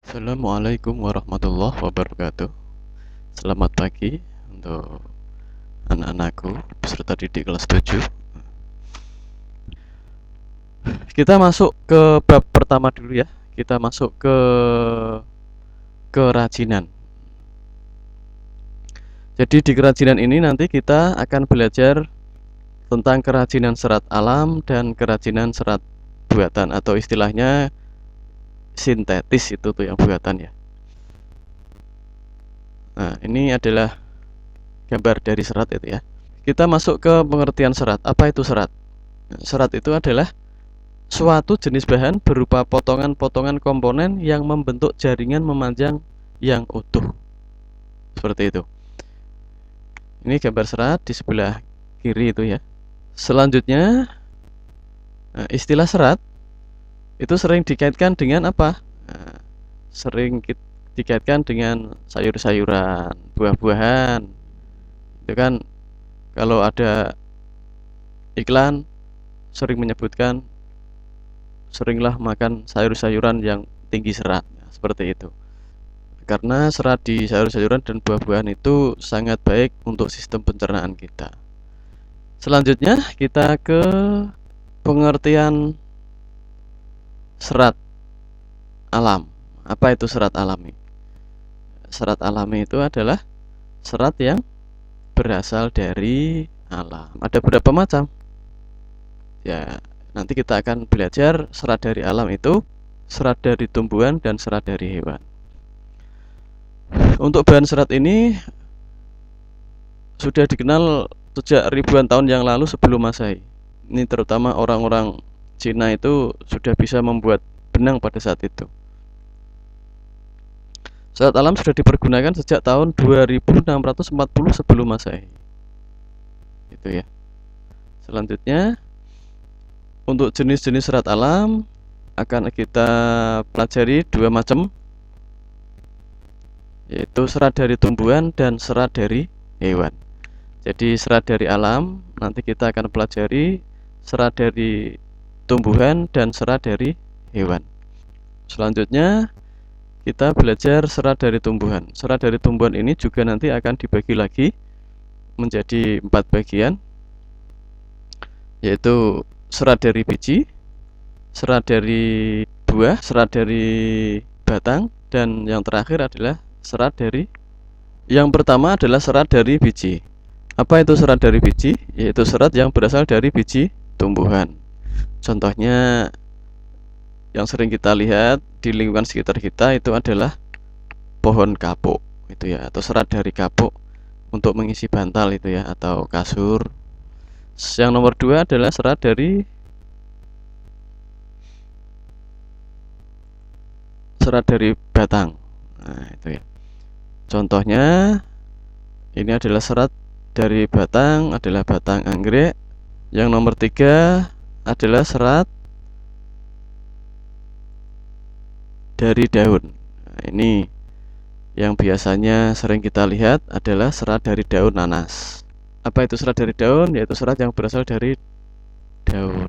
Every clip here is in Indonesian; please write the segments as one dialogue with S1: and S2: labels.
S1: Assalamualaikum warahmatullahi wabarakatuh. Selamat pagi untuk anak-anakku peserta didik kelas 7. Kita masuk ke bab pertama dulu ya. Kita masuk ke kerajinan. Jadi di kerajinan ini nanti kita akan belajar tentang kerajinan serat alam dan kerajinan serat buatan, atau istilahnya sintetis itu tuh yang buatan ya. Nah, ini adalah gambar dari serat itu ya. Kita masuk ke pengertian serat. Apa itu serat? Serat itu adalah suatu jenis bahan berupa potongan-potongan komponen yang membentuk jaringan memanjang yang utuh. Seperti itu. Ini gambar serat di sebelah kiri itu ya. Selanjutnya, istilah serat itu sering dikaitkan dengan apa? Sering dikaitkan dengan sayur-sayuran, buah-buahan. Itu kan kalau ada iklan sering menyebutkan seringlah makan sayur-sayuran yang tinggi serat, seperti itu. Karena serat di sayur-sayuran dan buah-buahan itu sangat baik untuk sistem pencernaan kita. Selanjutnya kita ke pengertian serat alam. Apa itu serat alami? Serat alami itu adalah serat yang berasal dari alam. Ada beberapa macam. Ya, nanti kita akan belajar serat dari alam itu serat dari tumbuhan dan serat dari hewan. Untuk bahan serat ini sudah dikenal sejak ribuan tahun yang lalu sebelum Masehi. Ini terutama orang-orang Cina itu sudah bisa membuat benang pada saat itu. Serat alam sudah dipergunakan sejak tahun 2640 sebelum Masehi. Itu ya. Selanjutnya, untuk jenis-jenis serat alam akan kita pelajari dua macam, yaitu serat dari tumbuhan dan serat dari hewan. Jadi serat dari alam nanti kita akan pelajari serat dari tumbuhan dan serat dari hewan. Selanjutnya kita belajar serat dari tumbuhan. Serat dari tumbuhan ini juga nanti akan dibagi lagi menjadi 4 bagian, yaitu serat dari biji, serat dari buah, serat dari batang, dan yang terakhir adalah serat dari, yang pertama adalah serat dari biji. Apa itu serat dari biji? Yaitu serat yang berasal dari biji tumbuhan. Contohnya yang sering kita lihat di lingkungan sekitar kita itu adalah pohon kapuk itu ya, atau serat dari kapuk untuk mengisi bantal itu ya, atau kasur. Yang nomor 2 adalah serat dari batang. Nah, itu ya. Contohnya ini adalah serat dari batang, adalah batang anggrek. Yang nomor 3 adalah serat dari daun. Nah, ini yang biasanya sering kita lihat adalah serat dari daun nanas. Apa itu serat dari daun? Yaitu serat yang berasal dari daun.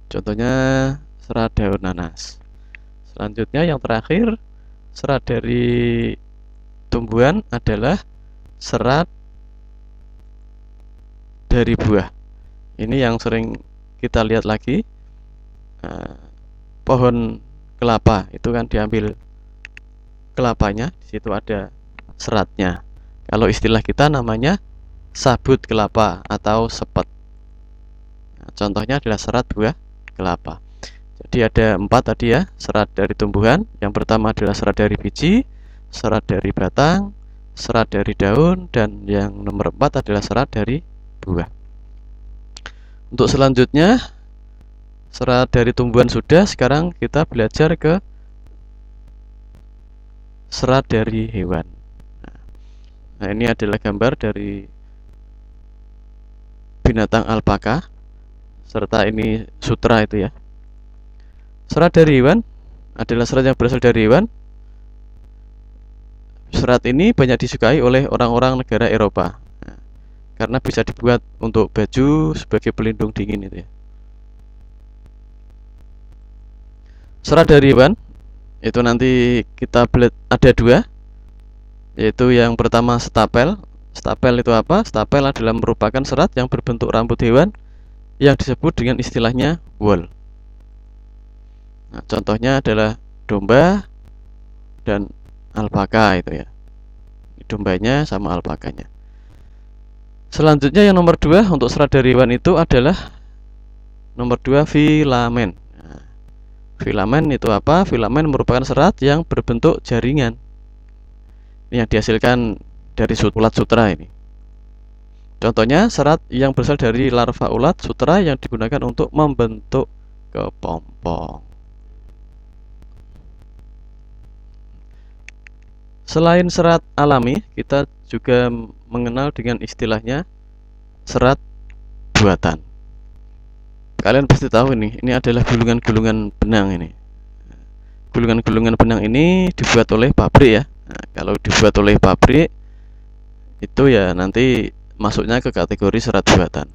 S1: Contohnya serat daun nanas. Selanjutnya yang terakhir, serat dari tumbuhan adalah serat dari buah. Ini yang sering kita lihat lagi, pohon kelapa itu kan diambil kelapanya, di situ ada seratnya. Kalau istilah kita namanya sabut kelapa atau sepet. Nah, contohnya adalah serat buah kelapa. Jadi ada 4 tadi ya, serat dari tumbuhan. Yang pertama adalah serat dari biji, serat dari batang, serat dari daun, dan yang nomor 4 adalah serat dari buah. Untuk selanjutnya, serat dari tumbuhan sudah, sekarang kita belajar ke serat dari hewan. Nah, ini adalah gambar dari binatang alpaka, serta ini sutra itu ya. Serat dari hewan adalah serat yang berasal dari hewan. Serat ini banyak disukai oleh orang-orang negara Eropa, karena bisa dibuat untuk baju sebagai pelindung dingin itu ya. Serat dari hewan Itu nanti kita ada dua, yaitu yang pertama stapel. Stapel itu apa? Stapel adalah merupakan serat yang berbentuk rambut hewan yang disebut dengan istilahnya wool. Nah, contohnya adalah domba dan alpaka itu ya. Dombanya sama alpakanya. Selanjutnya yang nomor 2 untuk serat dari hewan itu adalah nomor 2 filamen. Nah, filamen itu apa? Filamen merupakan serat yang berbentuk jaringan. Ini yang dihasilkan dari ulat sutra ini. Contohnya serat yang berasal dari larva ulat sutra yang digunakan untuk membentuk kepompong. Selain serat alami, kita juga mengenal dengan istilahnya serat buatan. Kalian pasti tahu ini adalah gulungan-gulungan benang ini. Gulungan-gulungan benang ini dibuat oleh pabrik ya. Nah, kalau dibuat oleh pabrik itu ya nanti masuknya ke kategori serat buatan.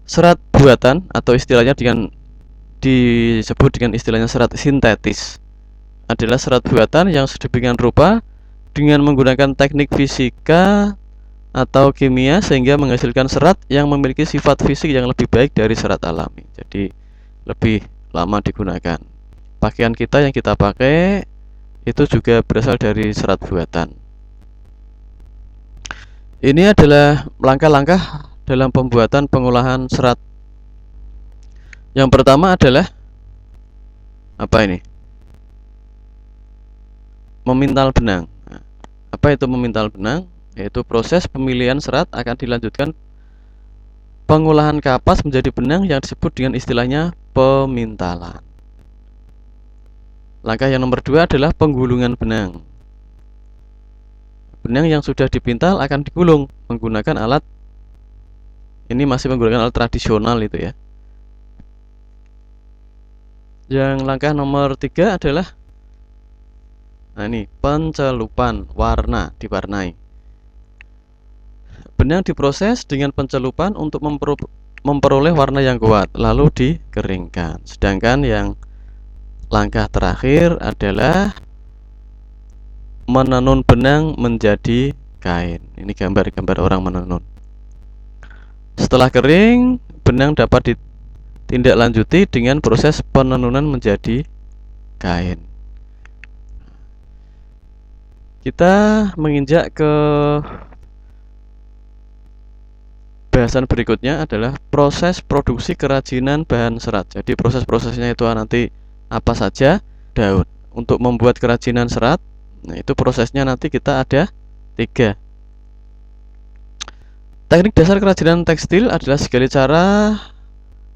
S1: Serat buatan atau istilahnya disebut dengan istilahnya serat sintetis adalah serat buatan yang sedemikian rupa dengan menggunakan teknik fisika atau kimia sehingga menghasilkan serat yang memiliki sifat fisik yang lebih baik dari serat alami. Jadi lebih lama digunakan. Pakaian kita yang kita pakai itu juga berasal dari serat buatan. Ini adalah langkah-langkah dalam pembuatan pengolahan serat. Yang pertama adalah apa ini? Memintal benang. Nah, apa itu memintal benang? Yaitu proses pemilihan serat akan dilanjutkan pengolahan kapas menjadi benang yang disebut dengan istilahnya pemintalan. Langkah yang nomor 2 adalah penggulungan benang. Benang yang sudah dipintal akan digulung menggunakan alat, ini masih menggunakan alat tradisional itu ya. Yang langkah nomor 3 adalah ini pencelupan warna, diwarnai. Benang diproses dengan pencelupan untuk memperoleh warna yang kuat, lalu dikeringkan. Sedangkan yang langkah terakhir adalah menenun benang menjadi kain. Ini gambar-gambar orang menenun. Setelah kering, benang dapat ditindaklanjuti dengan proses penenunan menjadi kain. Kita menginjak ke bahasan berikutnya adalah proses produksi kerajinan bahan serat. Jadi proses-prosesnya itu nanti apa saja? Daun. Untuk membuat kerajinan serat, nah itu prosesnya nanti kita ada 3. Teknik dasar kerajinan tekstil adalah segala cara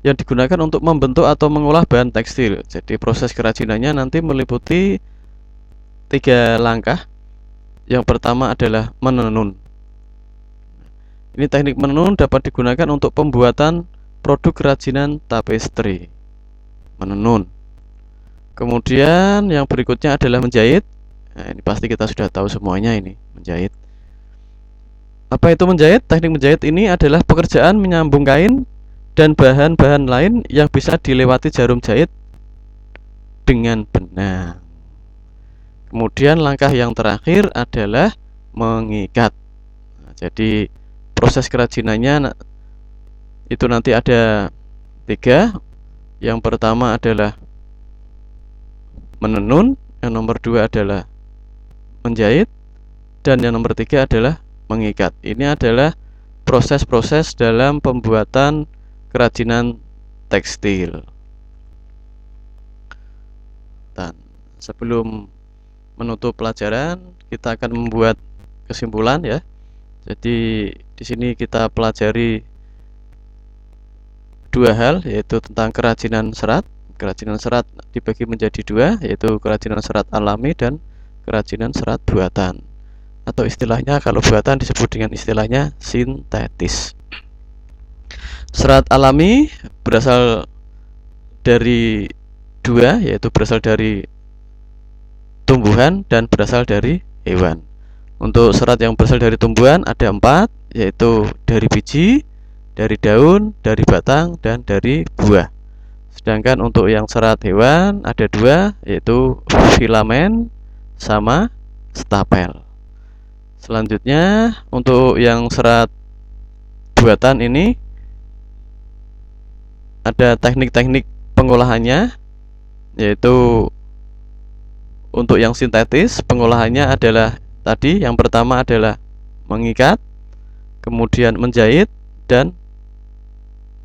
S1: yang digunakan untuk membentuk atau mengolah bahan tekstil. Jadi proses kerajinannya nanti meliputi 3 langkah. Yang pertama adalah menenun. Ini teknik menenun dapat digunakan untuk pembuatan produk kerajinan tapestri. Menenun. Kemudian yang berikutnya adalah menjahit. Nah, ini pasti kita sudah tahu semuanya ini, menjahit. Apa itu menjahit? Teknik menjahit ini adalah pekerjaan menyambung kain dan bahan-bahan lain yang bisa dilewati jarum jahit dengan benang. Kemudian langkah yang terakhir adalah mengikat. Nah, jadi proses kerajinannya itu nanti ada 3. Yang pertama adalah menenun, yang nomor 2 adalah menjahit, dan yang nomor 3 adalah mengikat. Ini adalah proses-proses dalam pembuatan kerajinan tekstil. Dan sebelum menutup pelajaran, kita akan membuat kesimpulan ya. Jadi di sini kita pelajari 2 hal, yaitu tentang kerajinan serat. Kerajinan serat dibagi menjadi 2, yaitu kerajinan serat alami dan kerajinan serat buatan. Atau istilahnya kalau buatan disebut dengan istilahnya sintetis. Serat alami berasal dari 2, yaitu berasal dari tumbuhan dan berasal dari hewan. Untuk serat yang berasal dari tumbuhan ada 4, yaitu dari biji, dari daun, dari batang, dan dari buah. Sedangkan untuk yang serat hewan ada dua, yaitu filamen sama stapel. Selanjutnya untuk yang serat buatan ini ada teknik-teknik pengolahannya, yaitu untuk yang sintetis pengolahannya adalah tadi yang pertama adalah mengikat, kemudian menjahit dan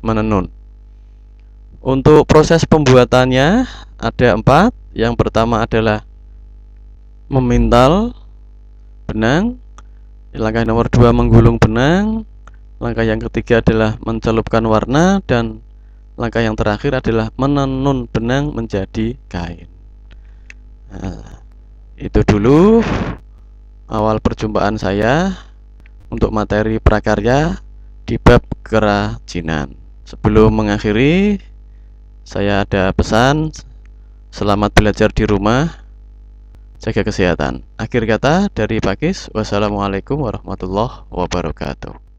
S1: menenun. Untuk proses pembuatannya ada 4. Yang pertama adalah memintal benang, langkah nomor 2 menggulung benang, langkah yang ketiga adalah mencelupkan warna, dan langkah yang terakhir adalah menenun benang menjadi kain. Nah, itu dulu awal perjumpaan saya untuk materi prakarya di bab kerajinan. Sebelum mengakhiri, saya ada pesan, selamat belajar di rumah, jaga kesehatan. Akhir kata dari Pak Kis, wassalamualaikum warahmatullahi wabarakatuh.